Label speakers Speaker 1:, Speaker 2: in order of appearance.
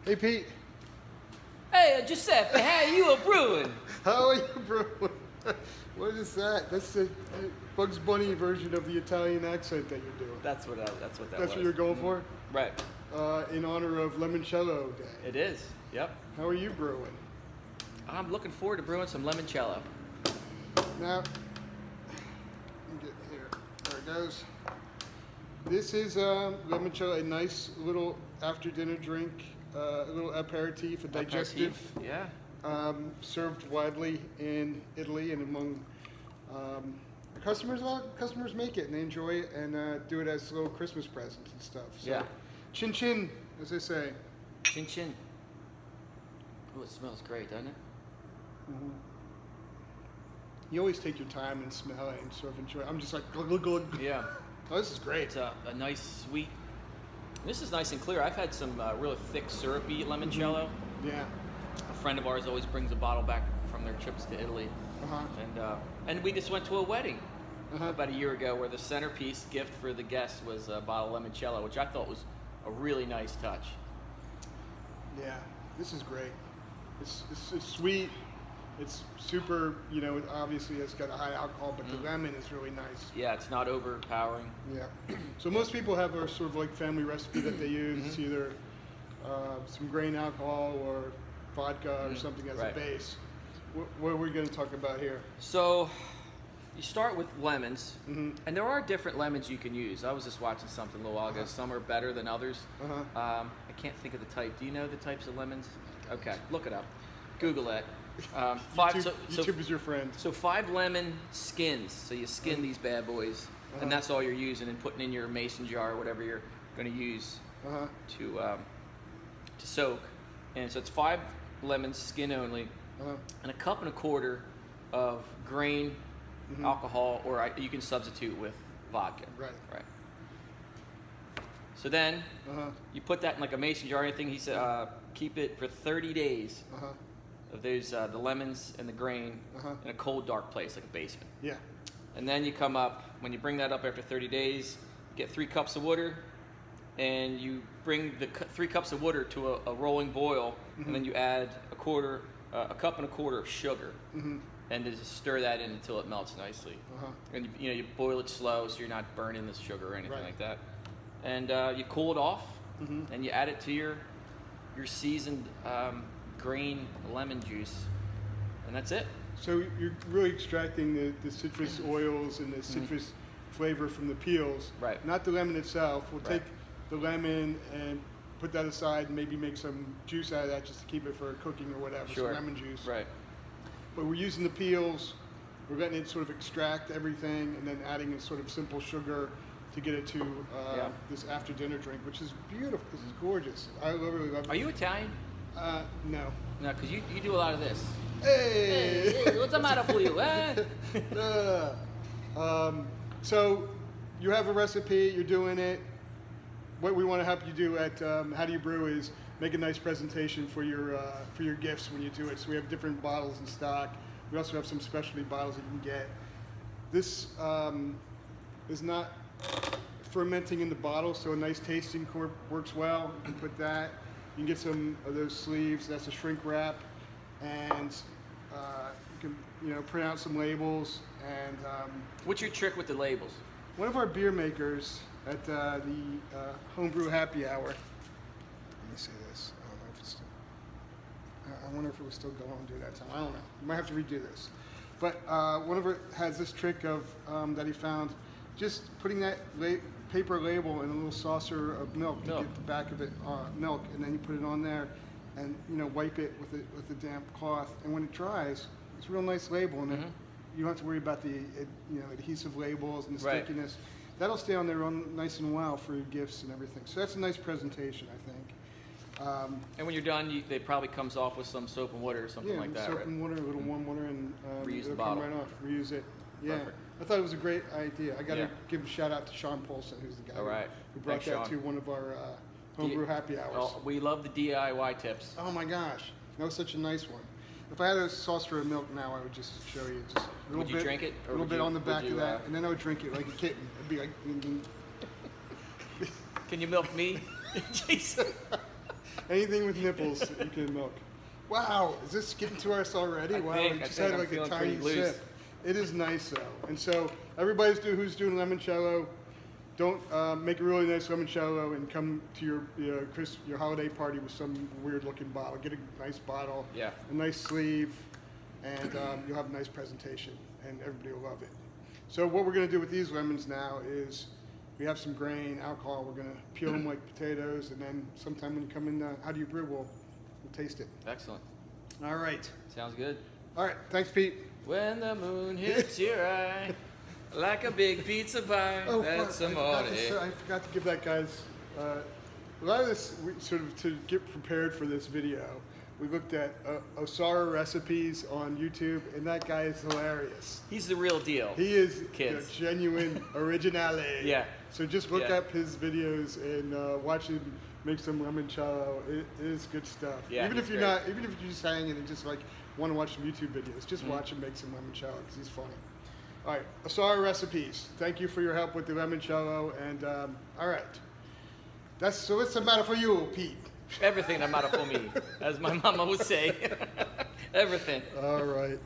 Speaker 1: Hey, Pete.
Speaker 2: Hey, Giuseppe, how you a brewing?
Speaker 1: How are you, bro? What is that? That's the Bugs Bunny version of the Italian accent that you're doing.
Speaker 2: That's what that
Speaker 1: That's
Speaker 2: was.
Speaker 1: what you're going for?
Speaker 2: Right.
Speaker 1: In honor of Limoncello Day.
Speaker 2: It is. Yep.
Speaker 1: How are you brewing?
Speaker 2: I'm looking forward to brewing some limoncello.
Speaker 1: Now, let me get here. There it goes. This is limoncello, a nice little after-dinner drink, a little aperitif, a digestive.
Speaker 2: Yeah.
Speaker 1: Served widely in Italy and among customers. A lot of customers make it and they enjoy it and do it as little Christmas presents and stuff. So,
Speaker 2: yeah.
Speaker 1: Chin chin, as they say.
Speaker 2: Chin chin. Oh, it smells great, doesn't it?
Speaker 1: Mm-hmm. You always take your time and smell it and sort of enjoy it. I'm just like glug glug glug.
Speaker 2: Yeah.
Speaker 1: Oh, this is great.
Speaker 2: It's a nice sweet. This is nice and clear. I've had some really thick syrupy limoncello.
Speaker 1: Mm-hmm. Yeah.
Speaker 2: A friend of ours always brings a bottle back from their trips to Italy. And we just went to a wedding about a year ago where the centerpiece gift for the guests was a bottle of limoncello, which I thought was a really nice touch.
Speaker 1: Yeah, this is great. It's sweet. It's super, you know, obviously it's got a high alcohol, but the lemon is really nice.
Speaker 2: Yeah, it's not overpowering.
Speaker 1: Yeah. So most people have a sort of like family recipe that they use. It's either some grain alcohol or vodka or something as a base. What are we going to talk about here?
Speaker 2: So you start with lemons, and there are different lemons you can use. I was just watching something a little while ago. Some are better than others. I can't think of the type. Do you know the types of lemons? Okay, look it up. Google it.
Speaker 1: YouTube is your friend.
Speaker 2: So 5 lemon skins. So you skin these bad boys, and that's all you're using and putting in your mason jar or whatever you're going to use to soak. And so it's 5 lemons, skin only, and a cup and a quarter of grain alcohol, or you can substitute with vodka.
Speaker 1: Right.
Speaker 2: Right. So then you put that in like a mason jar or anything. He said keep it for 30 days. Of those the lemons and the grain in a cold, dark place like a basement. Yeah. And then you come up, when you bring that up after 30 days, get 3 cups of water, and you bring the 3 cups of water to a rolling boil, and then you add a cup and a quarter of sugar, and just stir that in until it melts nicely. And you boil it slow so you're not burning the sugar or anything like that. And you cool it off, and you add it to your seasoned green lemon juice, and that's it. So
Speaker 1: you're really extracting the citrus oils and the citrus flavor from the peels, not the lemon itself. We'll take the lemon and put that aside and maybe make some juice out of that just to keep it for cooking or whatever, some lemon juice. But we're using the peels, we're letting it sort of extract everything, and then adding a sort of simple sugar to get it to this after dinner drink, which is beautiful. This is gorgeous. I really love it.
Speaker 2: Are you Italian?
Speaker 1: No.
Speaker 2: No, because you do a lot of this.
Speaker 1: Hey!
Speaker 2: What's the matter for you, eh?
Speaker 1: So you have a recipe, you're doing it. What we want to help you do at How Do You Brew is make a nice presentation for your gifts when you do it. So we have different bottles in stock. We also have some specialty bottles that you can get. This is not fermenting in the bottle, so a nice tasting cork works well. You can put that. You can get some of those sleeves. That's a shrink wrap, and you can print out some labels. And
Speaker 2: what's your trick with the labels?
Speaker 1: One of our beer makers at the homebrew happy hour. Let me see this. I don't know if it's still. I wonder if it was still going on during that time. I don't know. You might have to redo this. But one of it has this trick of that he found, just putting that paper label in a little saucer of milk to get the back of it milk, and then you put it on there, and wipe it with a damp cloth, and when it dries, it's a real nice label, and then you don't have to worry about the adhesive labels and the stickiness. That'll stay on there nice and well for your gifts and everything. So that's a nice presentation, I think.
Speaker 2: And when you're done, it probably comes off with some soap and water or something like that,
Speaker 1: soap and water, a little warm water, and
Speaker 2: reuse the
Speaker 1: it'll
Speaker 2: bottle.
Speaker 1: come right off. Reuse it. Yeah.
Speaker 2: Perfect.
Speaker 1: I thought it was a great idea. I got to give a shout out to Sean Polson, who's the guy who brought that to one of our homebrew happy hours.
Speaker 2: Oh, we love the DIY tips.
Speaker 1: Oh my gosh, that was such a nice one. If I had a saucer of milk now, I would just show you. Just a little
Speaker 2: would you
Speaker 1: bit,
Speaker 2: drink it?
Speaker 1: A little bit on the back of that, and then I would drink it like a kitten. It'd be like.
Speaker 2: Can you milk me? Jason.
Speaker 1: Anything with nipples you can milk. Wow, is this getting to us already? Wow, we just had like a tiny sip. It is nice though. And so everybody's who's doing limoncello, don't make a really nice limoncello and come to your holiday party with some weird looking bottle. Get a nice bottle, a nice sleeve, and you'll have a nice presentation, and everybody will love it. So what we're going to do with these lemons now is we have some grain, alcohol. We're going to peel them like potatoes, and then sometime when you come in, how do you brew? We'll taste it.
Speaker 2: Excellent.
Speaker 1: All right.
Speaker 2: Sounds good.
Speaker 1: All right. Thanks, Pete.
Speaker 2: When the moon hits your eye, like a big pizza pie, that's amore.
Speaker 1: I forgot to give that guys a lot of this. To get prepared for this video, we looked at Osara recipes on YouTube, and that guy is hilarious.
Speaker 2: He's the real deal.
Speaker 1: He is genuine originale.
Speaker 2: Yeah.
Speaker 1: So just look up his videos and watch him make some limoncello. It is good stuff.
Speaker 2: Yeah,
Speaker 1: even if you're just hanging and just like want to watch some YouTube videos, just watch him make some limoncello because he's funny. All right, Osara recipes. Thank you for your help with the limoncello. And all right, so what's the matter for you, Pete?
Speaker 2: Everything the matter for me, as my mama would say. Everything.
Speaker 1: All right.